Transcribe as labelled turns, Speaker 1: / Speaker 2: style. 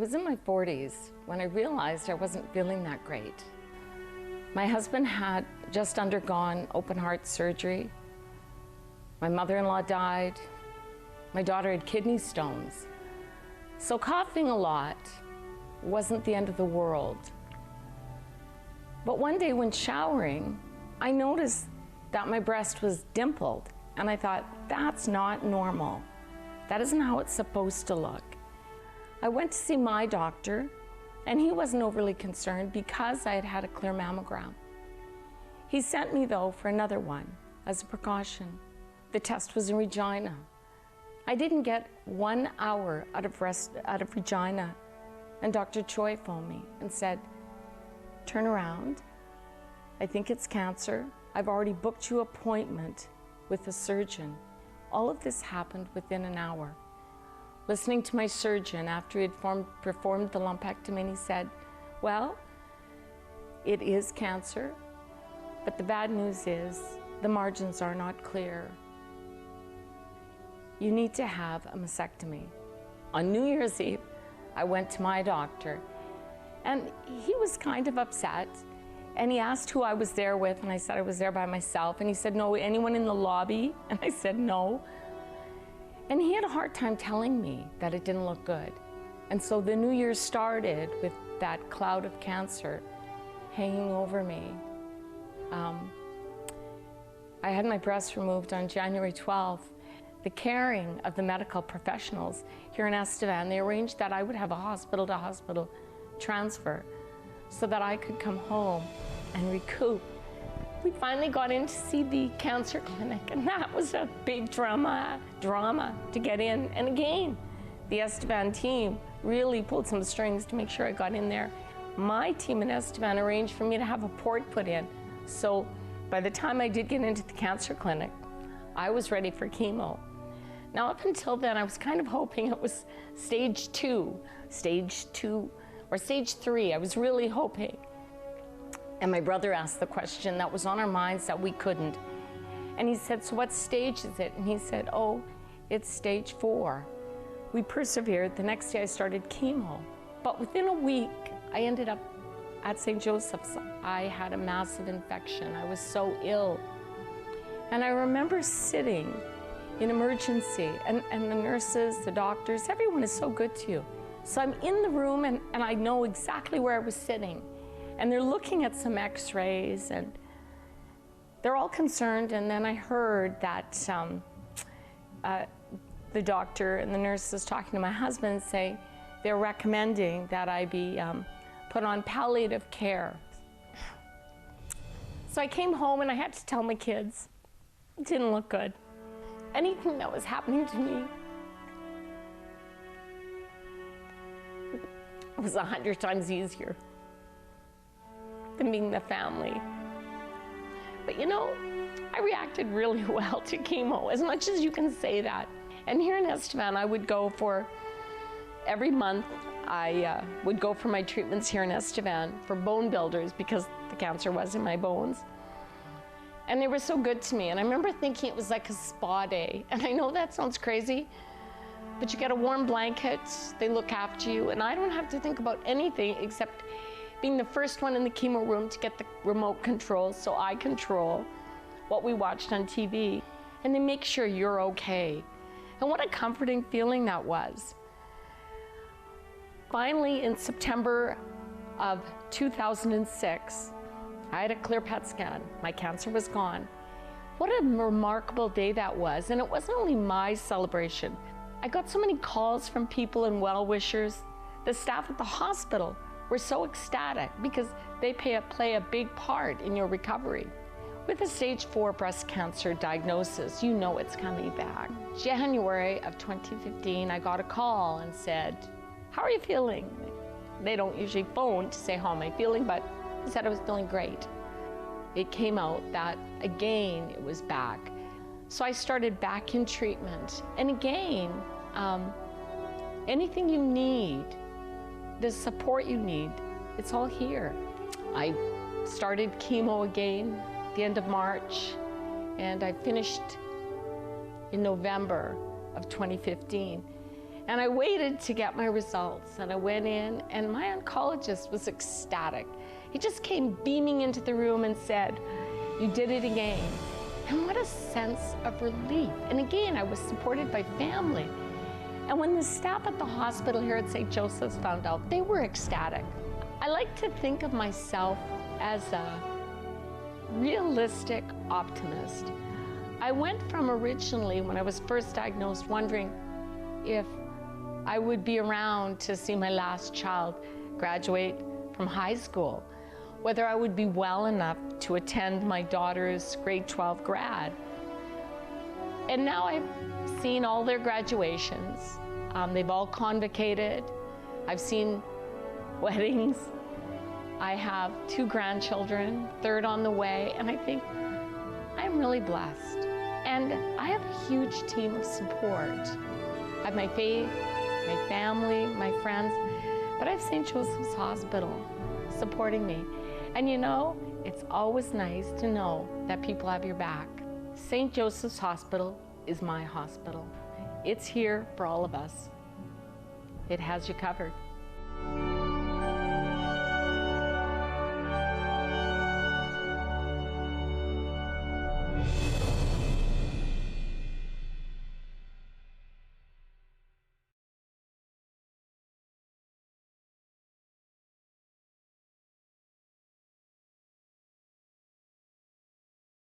Speaker 1: was in my 40s when I realized I wasn't feeling that great. My husband had just undergone open heart surgery. My mother-in-law died. My daughter had kidney stones. So coughing a lot wasn't the end of the world. But one day when showering, I noticed that my breast was dimpled, and I thought, that's not normal. That isn't how it's supposed to look. I went to see my doctor, and he wasn't overly concerned because I had had a clear mammogram. He sent me, though, for another one as a precaution. The test was in Regina. I didn't get 1 hour out of Regina, and Dr. Choi phoned me and said, turn around. I think it's cancer. I've already booked you an appointment with a surgeon. All of this happened within an hour. Listening to my surgeon after he had performed the lumpectomy, he said, well, it is cancer, but the bad news is the margins are not clear. You need to have a mastectomy. On New Year's Eve, I went to my doctor, and he was kind of upset, and he asked who I was there with, and I said I was there by myself, and he said, no, anyone in the lobby? And I said, no. And he had a hard time telling me that it didn't look good. And so the new year started with that cloud of cancer hanging over me. I had my breast removed on January 12th. The caring of the medical professionals here in Estevan, they arranged that I would have a hospital-to-hospital transfer so that I could come home and recoup. We finally got in to see the cancer clinic, and that was a big drama to get in. And again, the Estevan team really pulled some strings to make sure I got in there. My team in Estevan arranged for me to have a port put in. So by the time I did get into the cancer clinic, I was ready for chemo. Now, up until then, I was kind of hoping it was stage 2 or stage 3. I was really hoping. And my brother asked the question that was on our minds that we couldn't. And he said, so what stage is it? And he said, oh, it's stage 4. We persevered. The next day I started chemo. But within a week, I ended up at St. Joseph's. I had a massive infection. I was so ill. And I remember sitting in emergency, and the nurses, the doctors, everyone is so good to you. So I'm in the room, and I know exactly where I was sitting. And they're looking at some x-rays, and they're all concerned. And then I heard that the doctor and the nurses talking to my husband say they're recommending that I be put on palliative care. So I came home and I had to tell my kids, it didn't look good. Anything that was happening to me was 100 times easier than being the family. But you know, I reacted really well to chemo, as much as you can say that. And here in Estevan, I would go for, every month, I would go for my treatments here in Estevan for bone builders because the cancer was in my bones. And they were so good to me. And I remember thinking it was like a spa day. And I know that sounds crazy, but you get a warm blanket, they look after you, and I don't have to think about anything except being the first one in the chemo room to get the remote control so I control what we watched on TV. And they make sure you're okay. And what a comforting feeling that was. Finally, in September of 2006, I had a clear PET scan. My cancer was gone. What a remarkable day that was. And it wasn't only my celebration. I got so many calls from people and well-wishers. The staff at the hospital were so ecstatic because they play a big part in your recovery. With a stage 4 breast cancer diagnosis, you know it's coming back. January of 2015, I got a call and said, how are you feeling? They don't usually phone to say, how am I feeling? But I said I was feeling great. It came out that, again, it was back. So I started back in treatment. And again, anything you need, the support you need, it's all here. I started chemo again at the end of March, and I finished in November of 2015. And I waited to get my results, and I went in, and my oncologist was ecstatic. He just came beaming into the room and said, "You did it again." And what a sense of relief. And again, I was supported by family. And when the staff at the hospital here at St. Joseph's found out, they were ecstatic. I like to think of myself as a realistic optimist. I went from originally, when I was first diagnosed, wondering if I would be around to see my last child graduate from high school, whether I would be well enough to attend my daughter's grade 12 grad. And now I've seen all their graduations. They've all convocated. I've seen weddings. I have 2 grandchildren, 3rd on the way, and I think I'm really blessed. And I have a huge team of support. I have my faith, my family, my friends, but I have St. Joseph's Hospital supporting me. And you know, it's always nice to know that people have your back. St. Joseph's Hospital is my hospital. It's here for all of us. It has you covered.